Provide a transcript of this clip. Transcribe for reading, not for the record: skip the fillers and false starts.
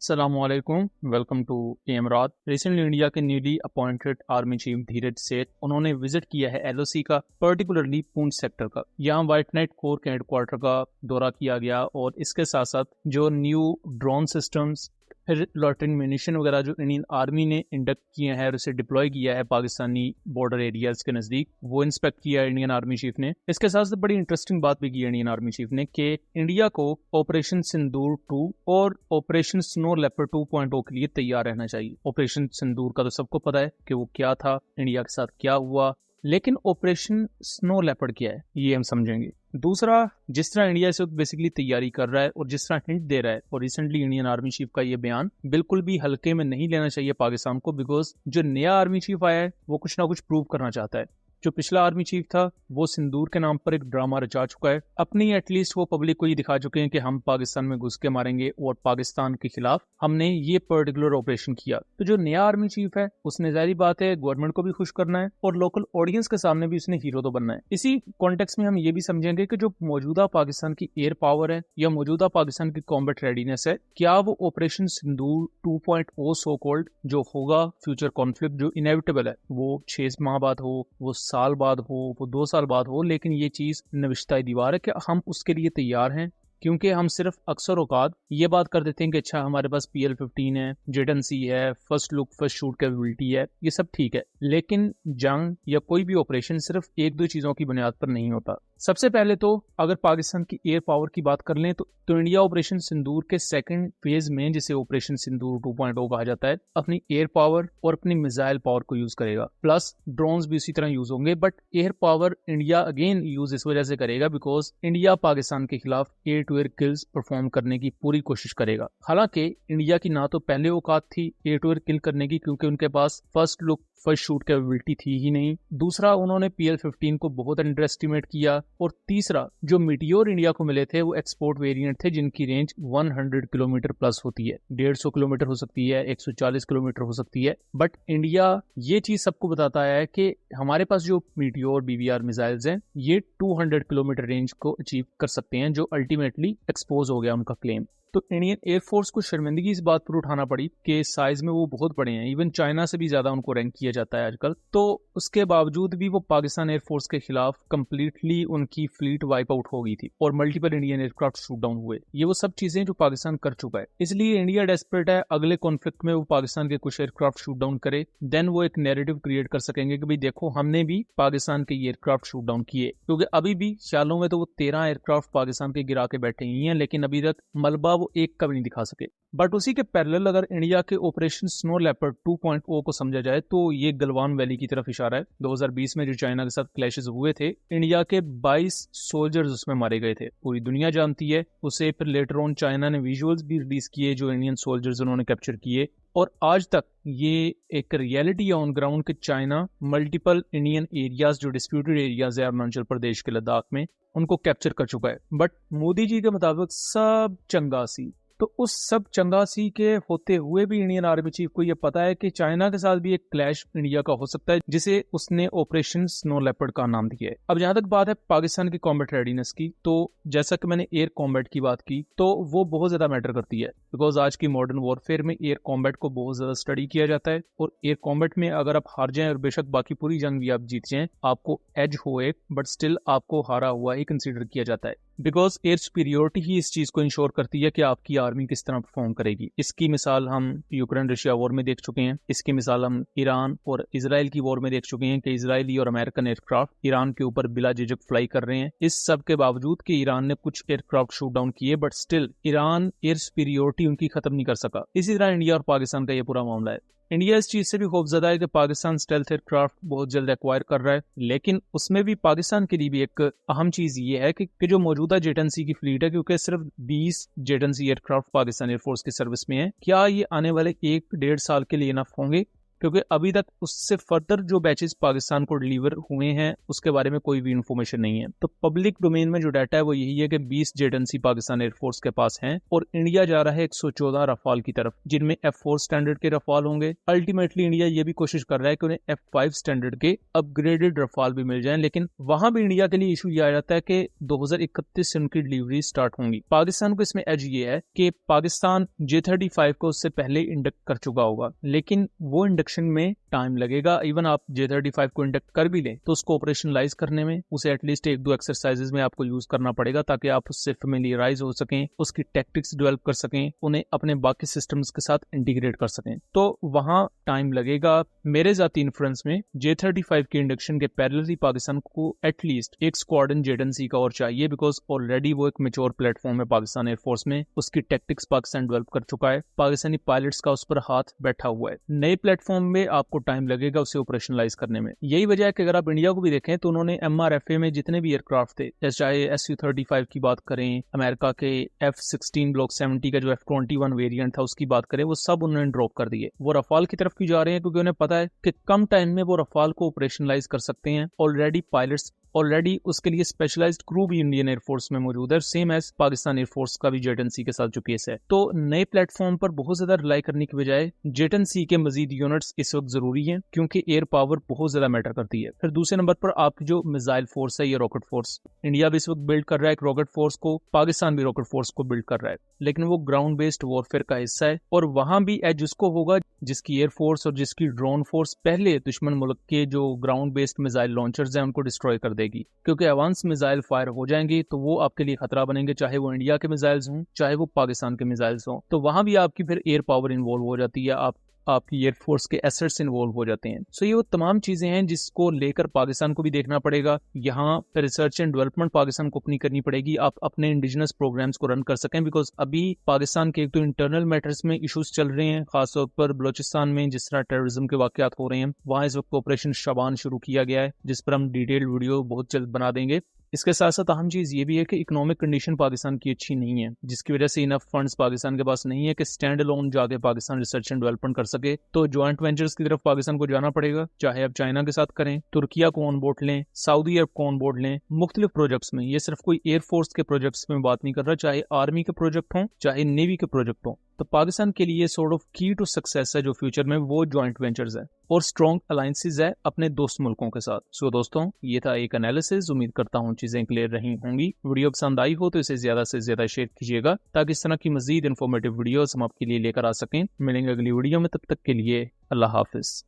Assalamualaikum. Welcome to Amrad. Recently India के newly appointed army chief धीरज सेठ उन्होंने visit किया है एलओसी का, पर्टिकुलरली पूंछ सेक्टर का। यहाँ व्हाइट नाइट कोर के हेडक्वार्टर का दौरा किया गया और इसके साथ साथ जो न्यू ड्रोन सिस्टम्स, फिर लॉटरिंग म्यूनिशन वगैरह जो इंडियन आर्मी ने इंडक्ट किए हैं और उसे डिप्लॉय किया है पाकिस्तानी बॉर्डर एरियाज के नजदीक, वो इंस्पेक्ट किया है इंडियन आर्मी चीफ ने। इसके साथ साथ बड़ी इंटरेस्टिंग बात भी की है इंडियन आर्मी चीफ ने कि इंडिया को ऑपरेशन सिंदूर 2 और ऑपरेशन स्नो लेपर्ड 2.0 के लिए तैयार रहना चाहिए। ऑपरेशन सिंदूर का तो सबको पता है कि वो क्या था, इंडिया के साथ क्या हुआ, लेकिन ऑपरेशन स्नो लेपर्ड क्या है ये हम समझेंगे। दूसरा, जिस तरह इंडिया इस वक्त बेसिकली तैयारी कर रहा है और जिस तरह हिंट दे रहा है, और रिसेंटली इंडियन आर्मी चीफ का ये बयान बिल्कुल भी हल्के में नहीं लेना चाहिए पाकिस्तान को, बिकॉज जो नया आर्मी चीफ आया है वो कुछ ना कुछ प्रूव करना चाहता है। जो पिछला आर्मी चीफ था वो सिंदूर के नाम पर एक ड्रामा रचा चुका है। अपनी एटलीस्ट वो पब्लिक को ये दिखा चुके हैं कि हम पाकिस्तान में घुस के मारेंगे और पाकिस्तान के खिलाफ हमने ये पर्टिकुलर ऑपरेशन किया। तो जो नया आर्मी चीफ है उसने जाहिर बात है गवर्नमेंट को भी खुश करना है और लोकल ऑडियंस के सामने भी उसने हीरो तो बनना है। इसी कॉन्टेक्स्ट में हम ये भी समझेंगे कि जो मौजूदा पाकिस्तान की एयर पावर है या मौजूदा पाकिस्तान की कॉम्बैट रेडीनेस है, क्या वो ऑपरेशन सिंदूर 2.0 सो कॉल्ड जो होगा फ्यूचर कॉन्फ्लिक्ट जो इनेविटेबल है, वो 6 माह बाद हो, वो साल बाद हो, वो 2 साल बाद हो, लेकिन ये चीज नविश्ता दीवार है कि हम उसके लिए तैयार हैं। क्योंकि हम सिर्फ अक्सर औकात ये बात कर देते हैं कि अच्छा हमारे पास PL-15 है, जेडनसी है, first look first shoot capability है, ये सब ठीक है, लेकिन जंग या कोई भी ऑपरेशन सिर्फ एक दो चीजों की बुनियाद पर नहीं होता। सबसे पहले तो अगर पाकिस्तान की एयर पावर की बात कर लें तो इंडिया ऑपरेशन सिंदूर के सेकंड फेज में, जिसे ऑपरेशन सिंदूर 2.0 कहा जाता है, अपनी एयर पावर और अपनी मिसाइल पावर को यूज करेगा, प्लस ड्रोन्स भी उसी तरह यूज होंगे। But air power India again use इस वजह से करेगा बिकॉज इंडिया पाकिस्तान के खिलाफ air to air kills perform करने की पूरी कोशिश करेगा। हालांकि इंडिया की ना तो पहले औकात थी एयर टू एयर किल करने की, क्योंकि उनके पास first look first shoot capability थी ही नहीं। दूसरा, उन्होंने PL-15 को बहुत अंडर एस्टिमेट किया। और तीसरा, जो मीटियोर इंडिया को मिले थे वो एक्सपोर्ट वेरिएंट थे जिनकी रेंज 100 किलोमीटर प्लस होती है, 150 किलोमीटर हो सकती है, 140 किलोमीटर हो सकती है। बट इंडिया ये चीज सबको बताता है कि हमारे पास जो मीटियोर BBR मिसाइल्स हैं ये 200 किलोमीटर रेंज को अचीव कर सकते हैं, जो अल्टीमेटली एक्सपोज हो गया उनका क्लेम। तो इंडियन एयरफोर्स को शर्मिंदगी इस बात पर उठाना पड़ी कि साइज में वो बहुत बड़े हैं, इवन चाइना से भी ज्यादा उनको रैंक किया जाता है आजकल। तो उसके बावजूद भी वो पाकिस्तान एयरफोर्स के खिलाफ कंप्लीटली उनकी फ्लीट वाइप आउट हो गई थी और multiple Indian aircraft shoot down हुए। ये वो सब चीजें जो पाकिस्तान कर चुका है, इसलिए इंडिया डेस्परेट है अगले कॉन्फ्लिक्ट में वो पाकिस्तान के कुछ एयरक्राफ्ट शूट डाउन करे, देन वो एक नैरेटिव क्रिएट कर सकेंगे कि भाई देखो हमने भी पाकिस्तान के एयरक्राफ्ट शूट डाउन किए। क्योंकि अभी भी ख्यालों में तो वो 13 एयरक्राफ्ट पाकिस्तान के गिरा के बैठे ही हैं, लेकिन अभी तक मलबा वो एक का भी नहीं दिखा सके। बट उसी के पैरेलल अगर इंडिया के ऑपरेशन स्नो लेपर्ड 2.0 को समझा जाए तो ये गलवान वैली की तरफ इशारा है। 2020 में जो चाइना के साथ क्लैशेस हुए थे, इंडिया के 22 सोल्जर्स उसमें मारे गए थे, पूरी दुनिया जानती है उसे। फिर लेटर ऑन चाइना ने विजुअल्स भी रिलीज किए जो इंडियन सोल्जर्स उन्होंने कैप्चर किए, और आज तक ये एक रियलिटी है ऑन ग्राउंड कि चाइना मल्टीपल इंडियन एरियाज जो डिस्प्यूटेड एरियाज है अरुणाचल प्रदेश के लद्दाख में, उनको कैप्चर कर चुका है। बट मोदी जी के मुताबिक सब चंगासी, तो उस सब चंगासी के होते हुए भी इंडियन आर्मी चीफ को यह पता है कि चाइना के साथ भी एक क्लैश इंडिया का हो सकता है, जिसे उसने ऑपरेशन स्नो लेपर्ड का नाम दिया है। अब जहां तक बात है पाकिस्तान की कॉम्बैट रेडीनेस की, तो जैसा कि मैंने एयर कॉम्बैट की बात की, तो वो बहुत ज्यादा मैटर करती है बिकॉज आज की मॉडर्न वॉरफेयर में एयर कॉम्बैट को बहुत ज्यादा स्टडी किया जाता है। और एयर कॉम्बैट में अगर आप हार जाएं और बेशक बाकी पूरी जंग भी आप जीत जाएं, आपको एज हो एक, बट स्टिल आपको हारा हुआ ही कंसीडर किया जाता है बिकॉज एयर सुपीरियोरिटी ही इस चीज को इंश्योर करती है कि आपकी आर्मी किस तरह परफॉर्म करेगी। इसकी मिसाल हम यूक्रेन रशिया वॉर में देख चुके हैं, इसकी मिसाल हम ईरान और इजराइल की वॉर में देख चुके हैं कि इजरायली और अमेरिकन एयरक्राफ्ट ईरान के ऊपर बिला झिझक फ्लाई कर रहे हैं। इस सब के बावजूद कि ईरान ने कुछ एयरक्राफ्ट शूट डाउन किए, but still Iran air superiority उनकी खत्म नहीं कर सका। इसी तरह इंडिया और पाकिस्तान का यह पूरा मामला है। इंडिया इस चीज से भी खौफजदा है कि पाकिस्तान स्टेल्थ एयरक्राफ्ट बहुत जल्द एक्वायर कर रहा है, लेकिन उसमें भी पाकिस्तान के लिए भी एक अहम चीज ये है कि जो मौजूदा जेटनसी की फ्लीट है, क्योंकि सिर्फ 20 जेटनसी एयरक्राफ्ट पाकिस्तान एयरफोर्स की सर्विस में है, क्या ये आने वाले 1-1.5 साल के लिए इनफ होंगे? क्योंकि अभी तक उससे फर्दर जो बैचेस पाकिस्तान को डिलीवर हुए हैं उसके बारे में कोई भी इंफॉर्मेशन नहीं है। तो पब्लिक डोमेन में जो डाटा है वो यही है कि 20 जेट पाकिस्तान एयरफोर्स के पास हैं और इंडिया जा रहा है 114 रफाल की तरफ, जिनमें F4 स्टैंडर्ड के रफाल होंगे। अल्टीमेटली इंडिया ये भी कोशिश कर रहा है कि उन्हें F5 स्टैंडर्ड के अपग्रेडेड रफाल भी मिल जाएं, लेकिन वहां भी इंडिया के लिए इशू ये आ जाता है कि 2031 से उनकी डिलीवरी स्टार्ट होंगी। पाकिस्तान को इसमें एज ये है कि पाकिस्तान J-35 को उससे पहले इंडक्ट कर चुका होगा, लेकिन वो इंडक्शन में टाइम लगेगा। इवन आप J-35 को इंडक्ट कर भी लें तो उसको ऑपरेशनलाइज करने में उसे एटलीस्ट 1-2 एक्सरसाइजेज में आपको यूज करना पड़ेगा ताकि आप उससे फेमिलियराइज हो सकें, उसकी टैक्टिक्स डेवलप कर सकें, उन्हें अपने बाकी सिस्टम्स के साथ इंटीग्रेट कर सकें। तो वहां टाइम लगेगा। मेरे जाती इन्फ्रेंस में J-35 के इंडक्शन के पैरेलली पाकिस्तान को एटलीस्ट एक स्क्वाड्रन जेडनसी का और चाहिए, बिकॉज ऑलरेडी वो एक मेच्योर प्लेटफॉर्म है पाकिस्तान एयरफोर्स में, उसकी टैक्टिक्स पाकिस्तान डेवलप कर चुका है, पाकिस्तानी पायलट्स का उस पर हाथ बैठा हुआ है। नए प्लेटफॉर्म में आपको टाइम लगेगा उसे ऑपरेशनलाइज करने में। यही वजह है कि अगर आप इंडिया को भी देखें तो उन्होंने MRFA में जितने भी एयरक्राफ्ट थे, चाहे Su-35 की बात करें, अमेरिका के F-16 ब्लॉक 70 का जो F-21 वेरिएंट था उसकी बात करें, वो सब उन्होंने ड्रॉप कर दिए। वो रफाल की तरफ क्यों जा रहे हैं? क्योंकि उन्हें पता है कि कम टाइम में वो रफाल को ऑपरेशनलाइज कर सकते हैं। ऑलरेडी पायलट्स, ऑलरेडी उसके लिए स्पेशलाइज्ड क्रू भी इंडियन एयरफोर्स में मौजूद है, सेम एज पाकिस्तान एयरफोर्स का भी जेट-एनसी के साथ जो केस है। तो नए प्लेटफॉर्म पर बहुत ज्यादा रिलाई करने की बजाय जेट-एनसी के मजीद यूनिट्स इस वक्त जरूरी हैं, क्योंकि एयर पावर बहुत ज्यादा मैटर करती है। फिर दूसरे नंबर पर आपकी जो मिसाइल फोर्स है, ये रॉकेट फोर्स, इंडिया भी इस वक्त बिल्ड कर रहा है एक रॉकेट फोर्स को, पाकिस्तान भी रॉकेट फोर्स को बिल्ड कर रहा है, लेकिन वो ग्राउंड बेस्ड वॉरफेयर का हिस्सा है और वहां भी एज उसको होगा जिसकी एयरफोर्स और जिसकी ड्रोन फोर्स पहले दुश्मन मुल्क के जो ग्राउंड बेस्ड मिसाइल लॉन्चर्स हैं उनको डिस्ट्रॉय कर देगी। क्योंकि एडवांस मिसाइल फायर हो जाएंगी तो वो आपके लिए खतरा बनेंगे, चाहे वो इंडिया के मिसाइल्स हों चाहे वो पाकिस्तान के मिसाइल्स हों। तो वहां भी आपकी फिर एयर पावर इन्वॉल्व हो जाती है, आपकी एयरफोर्स के एसेट्स इन्वॉल्व हो जाते हैं। सो ये वो तमाम चीजें हैं जिसको लेकर पाकिस्तान को भी देखना पड़ेगा। यहाँ रिसर्च एंड डेवलपमेंट पाकिस्तान को अपनी करनी पड़ेगी, आप अपने इंडिजिनस प्रोग्राम्स को रन कर सकें, बिकॉज अभी पाकिस्तान के एक तो इंटरनल मैटर्स में इश्यूज चल रहे हैं, खासतौर पर बलोचिस्तान में जिस तरह टेररिज्म के वाकयात हो रहे हैं, वहां इस वक्त ऑपरेशन शबान शुरू किया गया है, जिस पर हम डिटेल्ड वीडियो बहुत जल्द बना देंगे। इसके साथ साथ अहम चीज ये भी है कि इकोनॉमिक कंडीशन पाकिस्तान की अच्छी नहीं है, जिसकी वजह से इनफ फंड्स पाकिस्तान के पास नहीं है कि स्टैंड अलोन जाके पाकिस्तान रिसर्च एंड डेवलपमेंट कर सके। तो ज्वाइंट वेंचर्स की तरफ पाकिस्तान को जाना पड़ेगा, चाहे आप चाइना के साथ करें, तुर्किया को ऑन बोर्ड लें, सऊदी अरब को ऑन बोर्ड लें, मुख्तलिफ प्रोजेक्ट्स में। ये सिर्फ कोई एयरफोर्स के प्रोजेक्ट्स में बात नहीं कर रहा, चाहे आर्मी के प्रोजेक्ट हों चाहे नेवी के प्रोजेक्ट हों। तो पाकिस्तान के लिए सॉर्ट ऑफ की टू सक्सेस है जो फ्यूचर में, वो ज्वाइंट वेंचर्स है और स्ट्रॉन्ग अलायंसेस है अपने दोस्त मुल्कों के साथ। सो दोस्तों, ये था एक एनालिसिस। उम्मीद करता हूँ चीजें क्लियर रही होंगी। वीडियो पसंद आई हो तो इसे ज्यादा से ज्यादा शेयर कीजिएगा ताकि इस तरह की मजीद इन्फॉर्मेटिव वीडियोस हम आपके लिए लेकर आ सकें। मिलेंगे अगली वीडियो में, तब तक के लिए अल्लाह हाफिज।